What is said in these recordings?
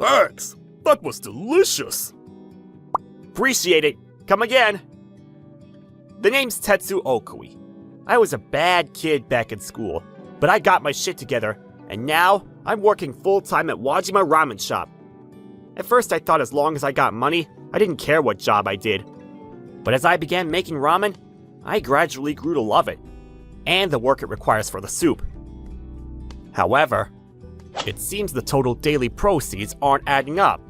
Thanks! That was delicious! Appreciate it. Come again. The name's Tetsu Okui. I was a bad kid back in school, but I got my shit together, and now I'm working full-time at Wajima Ramen Shop. At first I thought as long as I got money, I didn't care what job I did. But as I began making ramen, I gradually grew to love it, and the work it requires for the soup. However, it seems the total daily proceeds aren't adding up.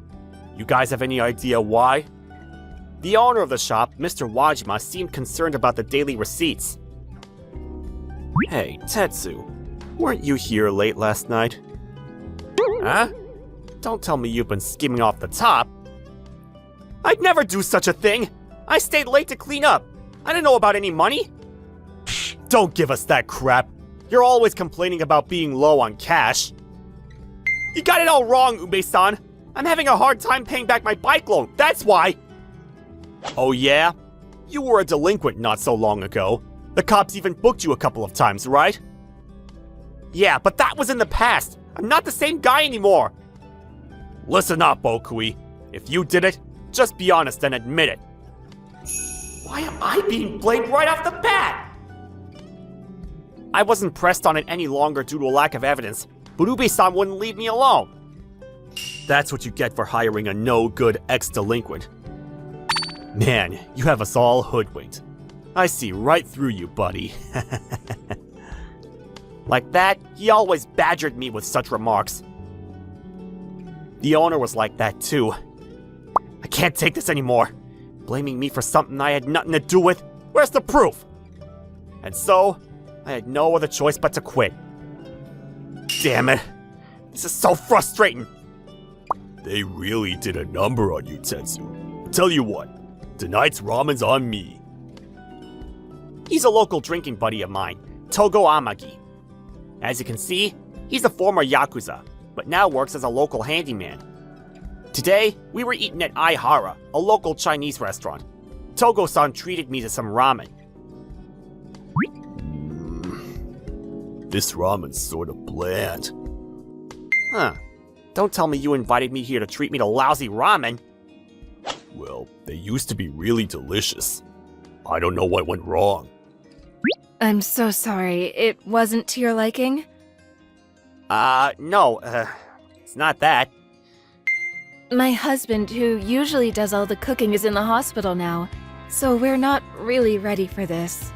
You guys have any idea why? The owner of the shop, Mr. Wajima, seemed concerned about the daily receipts. Hey, Tetsu, weren't you here late last night? Huh? Don't tell me you've been skimming off the top. I'd never do such a thing! I stayed late to clean up. I didn't know about any money. Don't give us that crap. You're always complaining about being low on cash. You got it all wrong, Ube-san. I'm having a hard time paying back my bike loan, that's why. Oh yeah? You were a delinquent not so long ago. The cops even booked you a couple of times, right? Yeah, but that was in the past. I'm not the same guy anymore. Listen up, Okui. If you did it, just be honest and admit it. Why am I being blamed right off the bat? I wasn't pressed on it any longer due to a lack of evidence, but Ube-san wouldn't leave me alone. That's what you get for hiring a no-good ex-delinquent. Man, you have us all hoodwinked. I see right through you, buddy. Like that, he always badgered me with such remarks. The owner was like that too. I can't take this anymore. Blaming me for something I had nothing to do with. Where's the proof? And so, I had no other choice but to quit. Damn it. This is so frustrating. They really did a number on you, Tetsu. Tell you what, tonight's ramen's on me. He's a local drinking buddy of mine, Togo Amagi. As you can see, he's a former Yakuza, but now works as a local handyman. Today, we were eating at Aihara, a local Chinese restaurant. Togo-san treated me to some ramen. This ramen's sort of bland. Huh. Don't tell me you invited me here to treat me to lousy ramen. Well, they used to be really delicious. I don't know what went wrong. I'm so sorry. It wasn't to your liking? No, it's not that. My husband, who usually does all the cooking, is in the hospital now, so we're not really ready for this.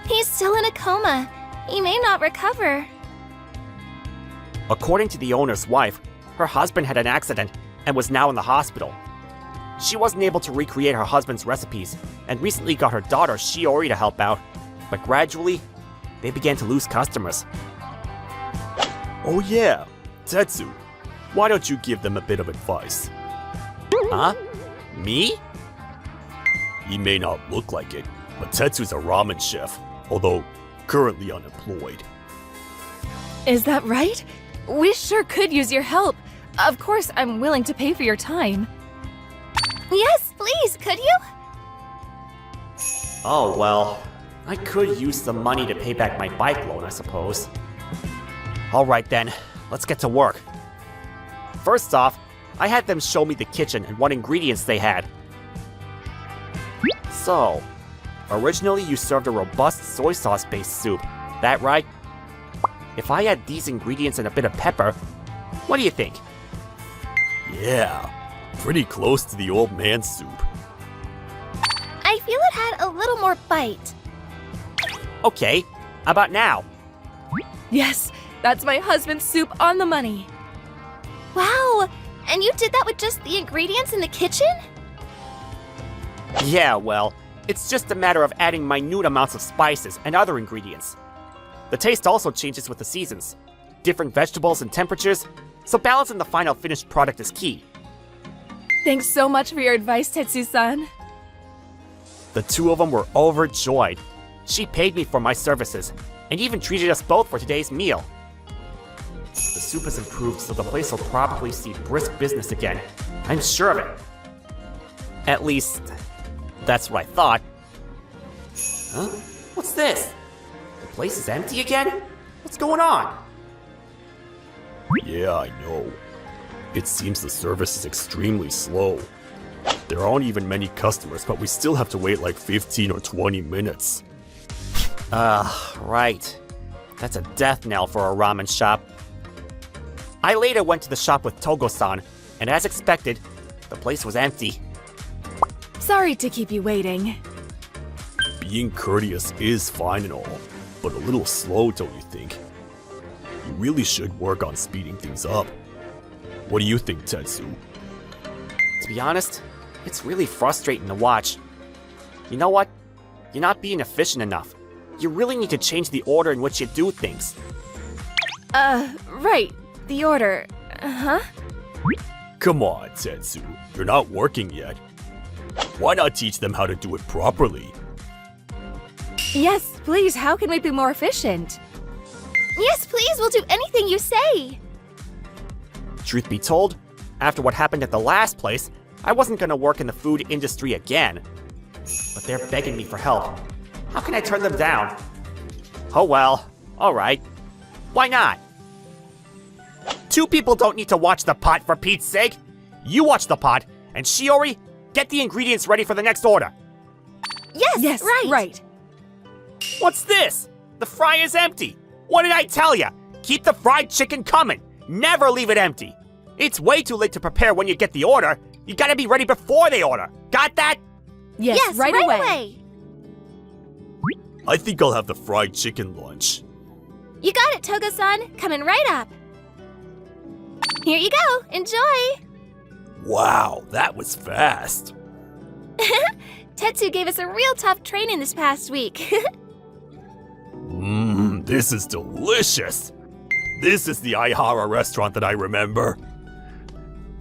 He's still in a coma. He may not recover. According to the owner's wife, her husband had an accident and was now in the hospital. She wasn't able to recreate her husband's recipes and recently got her daughter Shiori to help out, but gradually, they began to lose customers. Oh yeah, Tetsu, why don't you give them a bit of advice? Huh? Me? He may not look like it, but Tetsu's a ramen chef, although currently unemployed. Is that right? We sure could use your help. Of course, I'm willing to pay for your time. Yes, please, could you? Oh, well, I could use some money to pay back my bike loan, I suppose. Alright then, let's get to work. First off, I had them show me the kitchen and what ingredients they had. So, originally you served a robust soy sauce-based soup, that right? If I add these ingredients and a bit of pepper, what do you think? Yeah, pretty close to the old man's soup. I feel it had a little more bite. Okay, how about now? Yes, that's my husband's soup on the money. Wow, and you did that with just the ingredients in the kitchen? Yeah, well, it's just a matter of adding minute amounts of spices and other ingredients. The taste also changes with the seasons, different vegetables and temperatures, so balancing the final finished product is key. Thanks so much for your advice, Tetsu-san. The two of them were overjoyed. She paid me for my services, and even treated us both for today's meal. The soup has improved, so the place will probably see brisk business again. I'm sure of it. At least, that's what I thought. Huh? What's this? The place is empty again? What's going on? Yeah, I know. It seems the service is extremely slow. There aren't even many customers, but we still have to wait like 15 or 20 minutes. Right. That's a death knell for a ramen shop. I later went to the shop with Togo-san, and as expected, the place was empty. Sorry to keep you waiting. Being courteous is fine and all, but a little slow, don't you think? You really should work on speeding things up. What do you think, Tetsu? To be honest, it's really frustrating to watch. You know what? You're not being efficient enough. You really need to change the order in which you do things. Right. The order. Uh-huh. Come on, Tetsu. You're not working yet. Why not teach them how to do it properly? Yes, please, how can we be more efficient? Yes, please, we'll do anything you say. Truth be told, after what happened at the last place, I wasn't gonna work in the food industry again. But they're begging me for help. How can I turn them down? Oh well, alright. Why not? Two people don't need to watch the pot for Pete's sake. You watch the pot, and Shiori, get the ingredients ready for the next order. Yes, right. What's this? The fry is empty. What did I tell ya? Keep the fried chicken coming. Never leave it empty. It's way too late to prepare when you get the order. You gotta be ready before they order. Got that? Yes, right away. I think I'll have the fried chicken lunch. You got it, Togo-san. Coming right up. Here you go. Enjoy. Wow, that was fast. Tetsu gave us a real tough training this past week. This is delicious. This is the Aihara restaurant that I remember.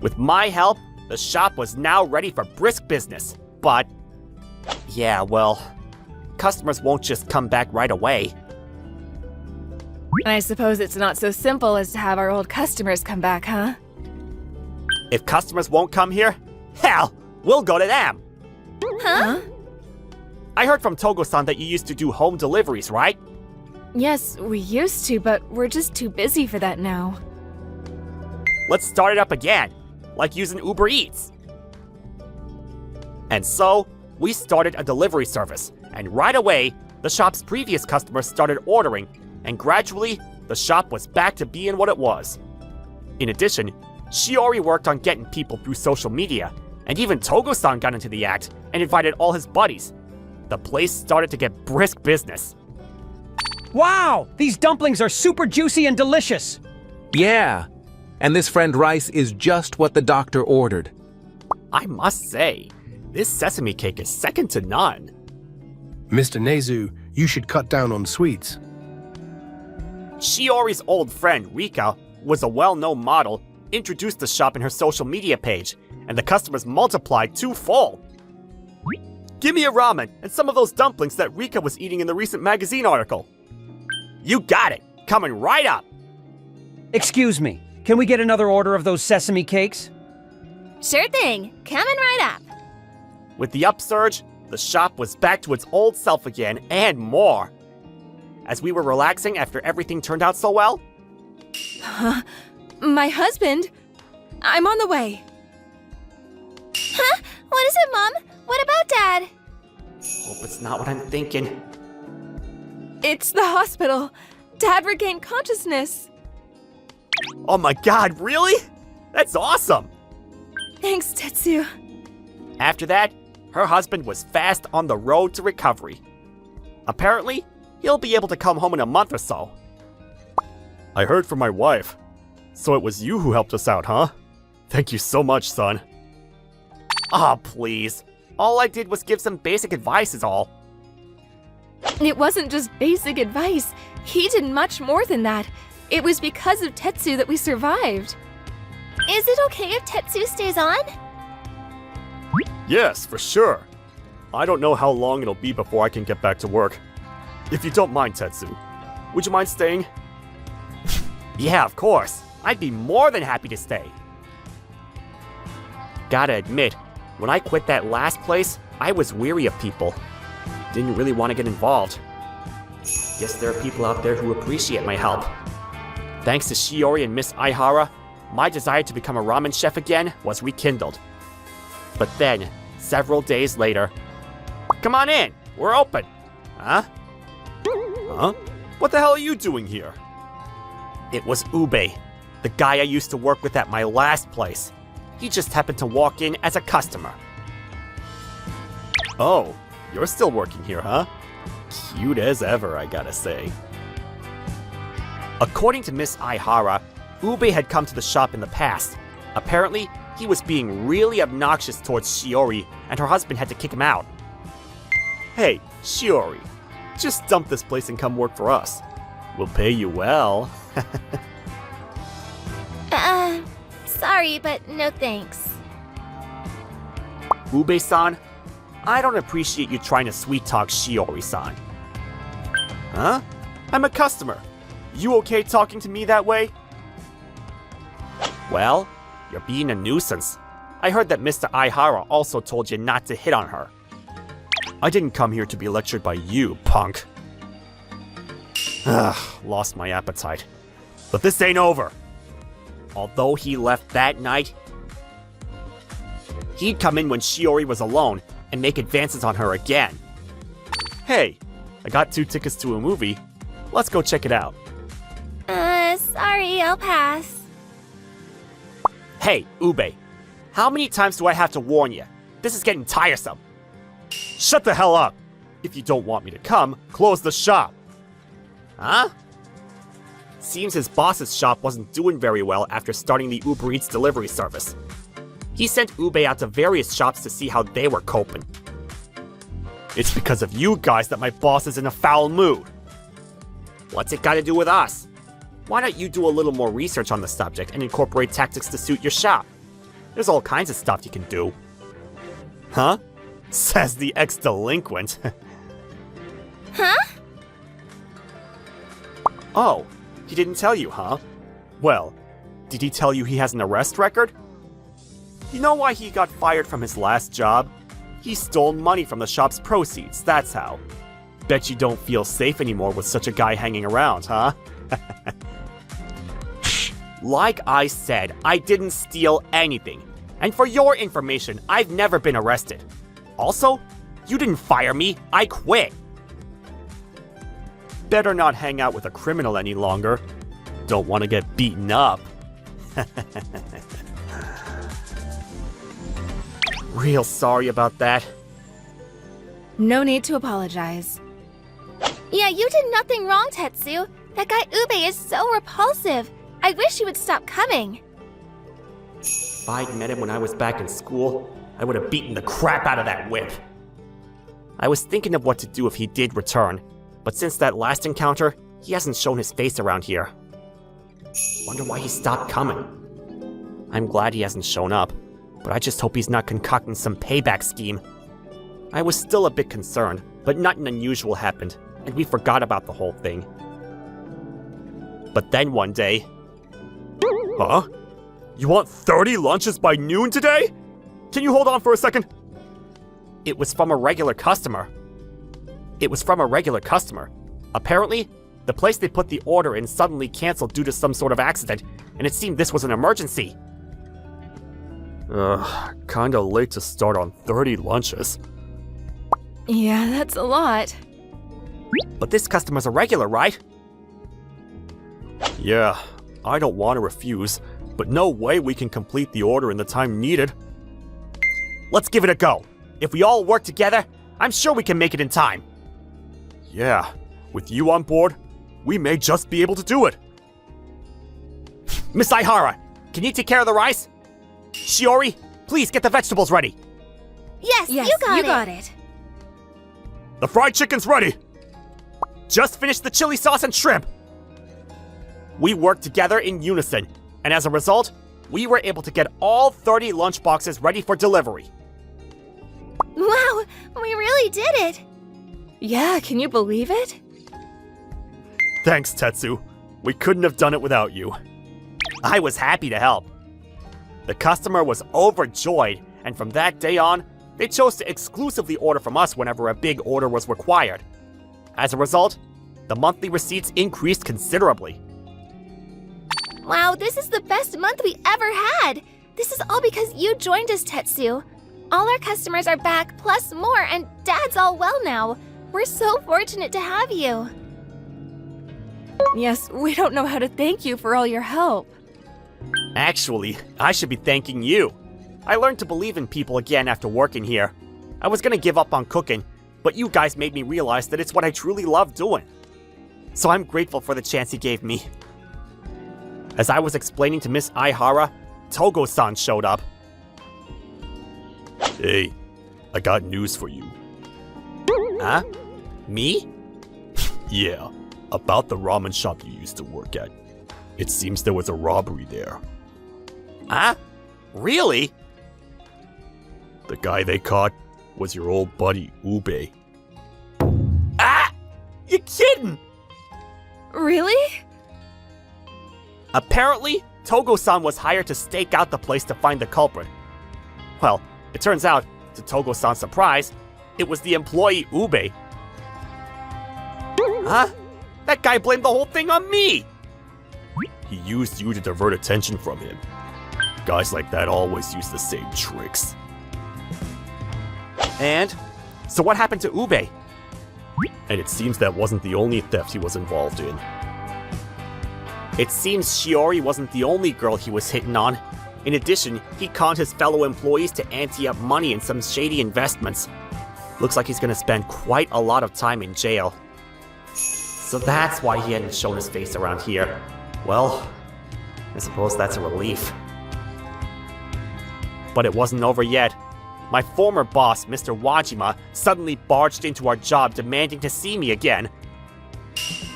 With my help, the shop was now ready for brisk business. But, yeah, well, customers won't just come back right away. I suppose it's not so simple as to have our old customers come back, huh? If customers won't come here, hell, we'll go to them. Huh? I heard from Togo-san that you used to do home deliveries, right? Yes, we used to, but we're just too busy for that now. Let's start it up again, like using Uber Eats. And so, we started a delivery service, and right away, the shop's previous customers started ordering, and gradually, the shop was back to being what it was. In addition, Shiori worked on getting people through social media, and even Togo-san got into the act and invited all his buddies. The place started to get brisk business. Wow! These dumplings are super juicy and delicious! Yeah, and this friend rice is just what the doctor ordered. I must say, this sesame cake is second to none. Mr. Nezu, you should cut down on sweets. Shiori's old friend, Rika, was a well-known model, introduced the shop in her social media page, and the customers multiplied twofold. Give me a ramen and some of those dumplings that Rika was eating in the recent magazine article. You got it! Coming right up! Excuse me, can we get another order of those sesame cakes? Sure thing. Coming right up. With the upsurge, the shop was back to its old self again and more. As we were relaxing after everything turned out so well, My husband? I'm on the way. Huh? What is it, Mom? What about Dad? hope it's not what I'm thinking. It's the hospital. Dad regained consciousness. Oh my god, really? That's awesome! Thanks, Tetsu. After that, her husband was fast on the road to recovery. Apparently, he'll be able to come home in a month or so. I heard from my wife. So it was you who helped us out, huh? Thank you so much, son. Ah, please. All I did was give some basic advice is all. It wasn't just basic advice. He did much more than that. It was because of Tetsu that we survived. Is it okay if Tetsu stays on? Yes, for sure. I don't know how long it'll be before I can get back to work. If you don't mind, Tetsu, would you mind staying? Yeah, of course. I'd be more than happy to stay. Gotta admit, when I quit that last place, I was weary of people. Didn't really want to get involved. Guess there are people out there who appreciate my help. Thanks to Shiori and Miss Aihara, my desire to become a ramen chef again was rekindled. But then, several days later, come on in, we're open. Huh? Huh? What the hell are you doing here? It was Ube, the guy I used to work with at my last place. He just happened to walk in as a customer. Oh, you're still working here, huh? Cute as ever, I gotta say. According to Miss Aihara, Ube had come to the shop in the past. Apparently, he was being really obnoxious towards Shiori, and her husband had to kick him out. Hey, Shiori, just dump this place and come work for us. We'll pay you well. Sorry, but no thanks. Ube-san, I don't appreciate you trying to sweet-talk Shiori-san. Huh? I'm a customer. You okay talking to me that way? Well, you're being a nuisance. I heard that Mr. Aihara also told you not to hit on her. I didn't come here to be lectured by you, punk. Lost my appetite. But this ain't over. Although he left that night, he'd come in when Shiori was alone and make advances on her again. Hey, I got 2 tickets to a movie. Let's go check it out. Sorry, I'll pass. Hey, Ube, how many times do I have to warn you? This is getting tiresome. Shut the hell up! If you don't want me to come, close the shop. Huh? Seems his boss's shop wasn't doing very well after starting the Uber Eats delivery service. He sent Ube out to various shops to see how they were coping. It's because of you guys that my boss is in a foul mood. What's it got to do with us? Why don't you do a little more research on the subject and incorporate tactics to suit your shop? There's all kinds of stuff you can do. Huh? Says the ex-delinquent. Huh? Oh, he didn't tell you, huh? Well, did he tell you he has an arrest record? You know why he got fired from his last job? He stole money from the shop's proceeds, that's how. Bet you don't feel safe anymore with such a guy hanging around, huh? Like I said, I didn't steal anything. And for your information, I've never been arrested. Also, you didn't fire me, I quit. Better not hang out with a criminal any longer. Don't want to get beaten up. Real sorry about that. No need to apologize. Yeah, you did nothing wrong, Tetsu. That guy Ube is so repulsive. I wish he would stop coming. If I'd met him when I was back in school, I would have beaten the crap out of that whip. I was thinking of what to do if he did return, but since that last encounter, he hasn't shown his face around here. Wonder why he stopped coming. I'm glad he hasn't shown up, but I just hope he's not concocting some payback scheme. I was still a bit concerned, but nothing unusual happened, and we forgot about the whole thing. But then one day... Huh? You want 30 lunches by noon today? Can you hold on for a second? It was from a regular customer. Apparently, the place they put the order in suddenly canceled due to some sort of accident, and it seemed this was an emergency. Kinda late to start on 30 lunches. Yeah, that's a lot. But this customer's a regular, right? Yeah, I don't want to refuse, but no way we can complete the order in the time needed. Let's give it a go. If we all work together, I'm sure we can make it in time. Yeah, with you on board, we may just be able to do it. Miss Aihara, can you take care of the rice? Shiori, please get the vegetables ready. Yes, you got it. The fried chicken's ready! Just finished the chili sauce and shrimp. We worked together in unison, and as a result, we were able to get all 30 lunchboxes ready for delivery. Wow, we really did it. Yeah, can you believe it? Thanks, Tetsu. We couldn't have done it without you. I was happy to help. The customer was overjoyed, and from that day on, they chose to exclusively order from us whenever a big order was required. As a result, the monthly receipts increased considerably. Wow, this is the best month we ever had! This is all because you joined us, Tetsu. All our customers are back, plus more, and Dad's all well now. We're so fortunate to have you. Yes, we don't know how to thank you for all your help. Actually, I should be thanking you. I learned to believe in people again after working here. I was gonna give up on cooking, but you guys made me realize that it's what I truly love doing. So I'm grateful for the chance you gave me. As I was explaining to Miss Aihara, Togo-san showed up. Hey, I got news for you. Huh? Me? Yeah, about the ramen shop you used to work at. It seems there was a robbery there. Huh? Really? The guy they caught was your old buddy, Ube. Ah! You kidding? Really? Apparently, Togo-san was hired to stake out the place to find the culprit. Well, it turns out, to Togo-san's surprise, it was the employee Ube. Huh? That guy blamed the whole thing on me! He used you to divert attention from him. Guys like that always use the same tricks. And? So what happened to Ube? And it seems that wasn't the only theft he was involved in. It seems Shiori wasn't the only girl he was hitting on. In addition, he conned his fellow employees to ante up money in some shady investments. Looks like he's gonna spend quite a lot of time in jail. So that's why he hadn't shown his face around here. Well, I suppose that's a relief. But it wasn't over yet. My former boss, Mr. Wajima, suddenly barged into our job demanding to see me again.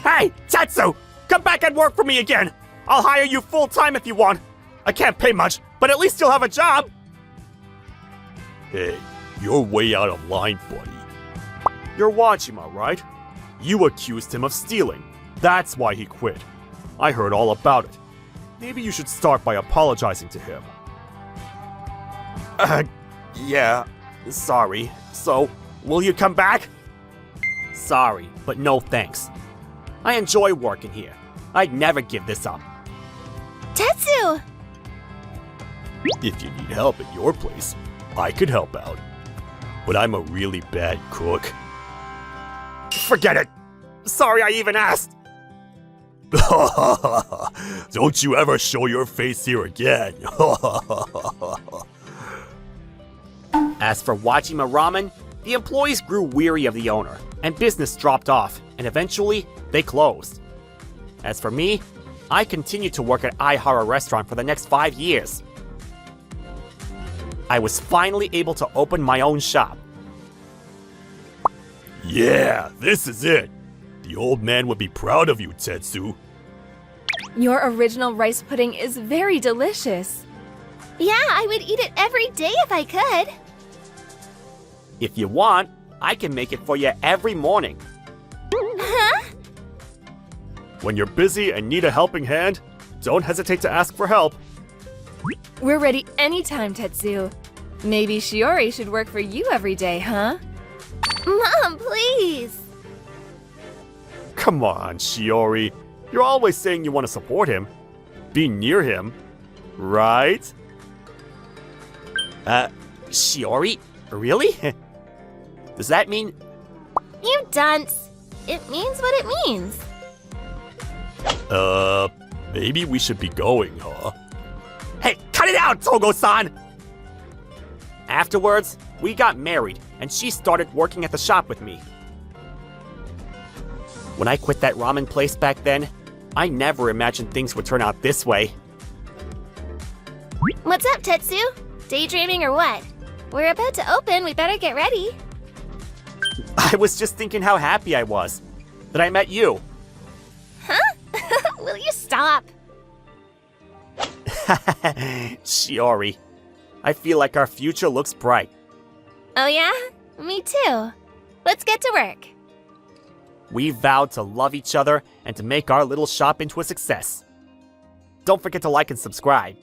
Hey, Tetsu! Come back and work for me again! I'll hire you full-time if you want! I can't pay much, but at least you'll have a job! Hey, you're way out of line, buddy. You're Wajima, right? You accused him of stealing. That's why he quit. I heard all about it. Maybe you should start by apologizing to him. Yeah, sorry. So, will you come back? Sorry, but no thanks. I enjoy working here. I'd never give this up. Tetsu! If you need help at your place, I could help out. But I'm a really bad cook. Forget it! Sorry I even asked! Don't you ever show your face here again. As for Wajima Ramen, the employees grew weary of the owner, and business dropped off, and eventually, they closed. As for me, I continued to work at Aihara Restaurant for the next 5 years. I was finally able to open my own shop. Yeah, this is it. The old man would be proud of you, Tetsu. Your original rice pudding is very delicious. Yeah, I would eat it every day if I could. If you want, I can make it for you every morning. Huh? When you're busy and need a helping hand, don't hesitate to ask for help. We're ready anytime, Tetsu. Maybe Shiori should work for you every day, huh? Mom, please! Come on, Shiori. You're always saying you want to support him. Be near him, right? Shiori? Really? Does that mean... You dunce! It means what it means. Maybe we should be going, huh? Hey, cut it out, Togo-san! Afterwards, we got married, and she started working at the shop with me. When I quit that ramen place back then, I never imagined things would turn out this way. What's up, Tetsu? Daydreaming or what? We're about to open, we better get ready. I was just thinking how happy I was that I met you. Huh? Will you stop? Shiori, I feel like our future looks bright. Oh yeah? Me too. Let's get to work. We vowed to love each other and to make our little shop into a success. Don't forget to like and subscribe.